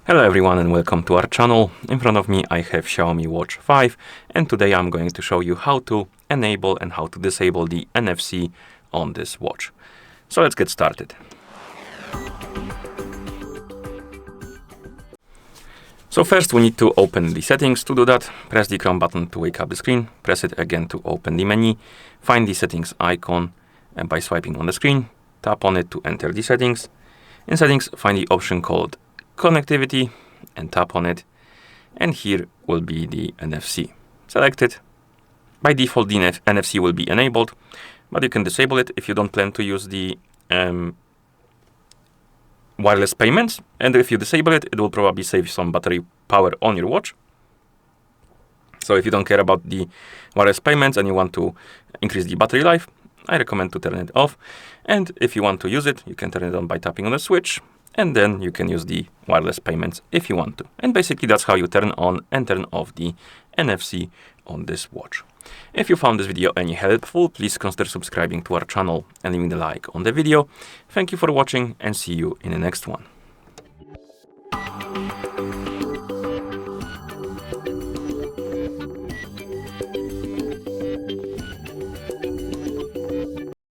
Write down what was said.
Hello everyone and welcome to our channel. In front of me I have Xiaomi Watch 5 and today I'm going to show you how to enable and how to disable the NFC on this watch. So let's get started. So first we need to open the settings. To do that, press the Chrome button to wake up the screen, press it again to open the menu, find the settings icon and by swiping on the screen, tap on it to enter the settings. In settings, find the option called connectivity and tap on it, and here will be the NFC. Select it. By default the NFC will be enabled, but you can disable it if you don't plan to use the wireless payments, and if you disable it, it will probably save some battery power on your watch. So if you don't care about the wireless payments and you want to increase the battery life, I recommend to turn it off. And if you want to use it, you can turn it on by tapping on the switch, and then you can use the wireless payments if you want to. And basically that's how you turn on and turn off the NFC on this watch. If you found this video any helpful, please consider subscribing to our channel and leaving the like on the video. Thank you for watching and see you in the next one.